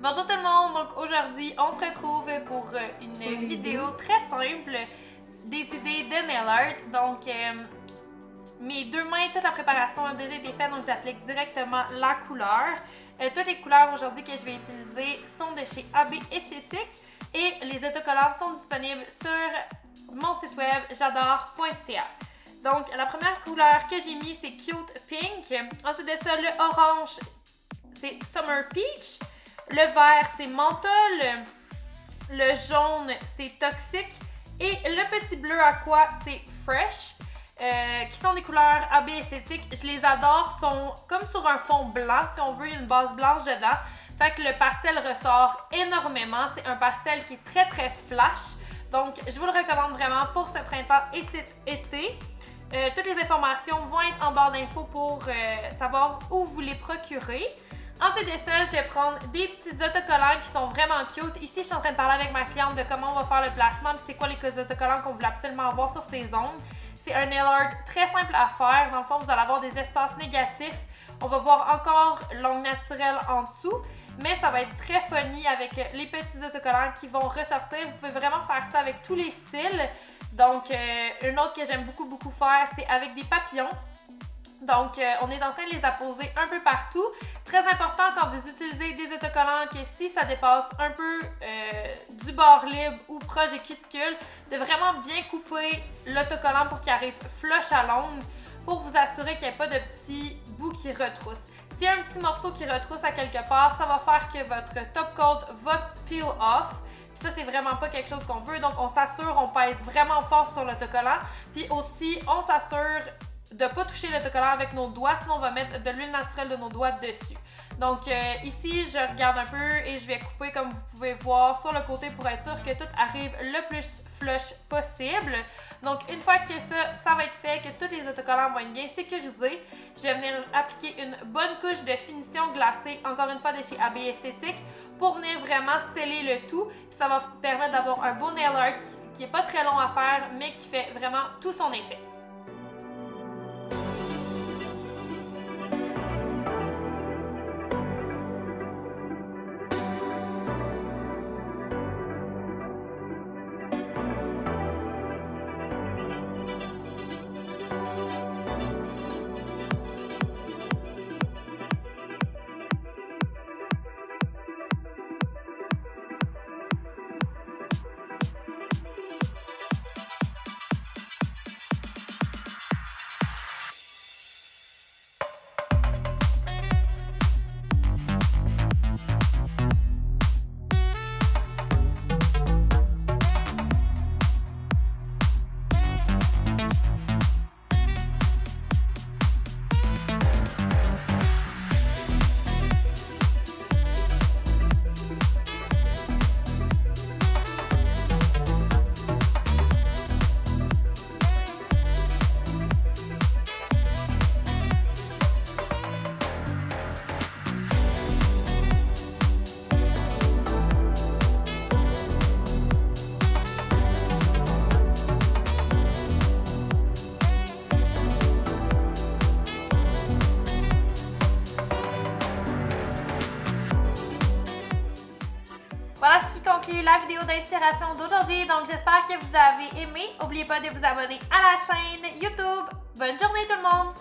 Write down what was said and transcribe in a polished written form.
Bonjour tout le monde, donc aujourd'hui on se retrouve pour une vidéo très simple des idées de nail art. Donc mes deux mains, toute la préparation a déjà été faite, donc j'applique directement la couleur. Toutes les couleurs aujourd'hui que je vais utiliser sont de chez AB Esthétique et les autocollants sont disponibles sur mon site web j'adore.ca. Donc la première couleur que j'ai mis c'est Cute Pink, ensuite de ça le orange c'est Summer Peach. Le vert, c'est Menthol. Le jaune, c'est Toxic. Et le petit bleu aqua, c'est Fresh. Qui sont des couleurs AB esthétiques. Je les adore. Sont comme sur un fond blanc, si on veut, une base blanche dedans. Fait que le pastel ressort énormément. C'est un pastel qui est très très flash. Donc, je vous le recommande vraiment pour ce printemps et cet été. Toutes les informations vont être en barre d'infos pour savoir où vous les procurer. Ensuite de ça, je vais prendre des petits autocollants qui sont vraiment cute. Ici, je suis en train de parler avec ma cliente de comment on va faire le placement, c'est quoi les autocollants qu'on voulait absolument avoir sur ses ongles. C'est un nail art très simple à faire. Dans le fond, vous allez avoir des espaces négatifs. On va voir encore l'ongle naturel en dessous, mais ça va être très funny avec les petits autocollants qui vont ressortir. Vous pouvez vraiment faire ça avec tous les styles. Donc, une autre que j'aime beaucoup faire, c'est avec des papillons. Donc, on est en train de les apposer un peu partout. Très important quand vous utilisez des autocollants que si ça dépasse un peu du bord libre ou proche des cuticules, de vraiment bien couper l'autocollant pour qu'il arrive flush à l'ongle pour vous assurer qu'il n'y ait pas de petits bouts qui retroussent. S'il y a un petit morceau qui retrousse à quelque part, ça va faire que votre top coat va peel off. Puis ça, c'est vraiment pas quelque chose qu'on veut. Donc, on s'assure, on pèse vraiment fort sur l'autocollant. Puis aussi, on s'assure de ne pas toucher l'autocollant avec nos doigts, sinon on va mettre de l'huile naturelle de nos doigts dessus. Donc ici, je regarde un peu et je vais couper comme vous pouvez voir sur le côté pour être sûr que tout arrive le plus flush possible. Donc une fois que ça va être fait, que tous les autocollants vont être bien sécurisés, je vais venir appliquer une bonne couche de finition glacée, encore une fois de chez AB Esthétique, pour venir vraiment sceller le tout. Puis ça va permettre d'avoir un beau nail art qui n'est pas très long à faire, mais qui fait vraiment tout son effet. Voilà ce qui conclut la vidéo d'inspiration d'aujourd'hui. Donc, j'espère que vous avez aimé. N'oubliez pas de vous abonner à la chaîne YouTube. Bonne journée tout le monde!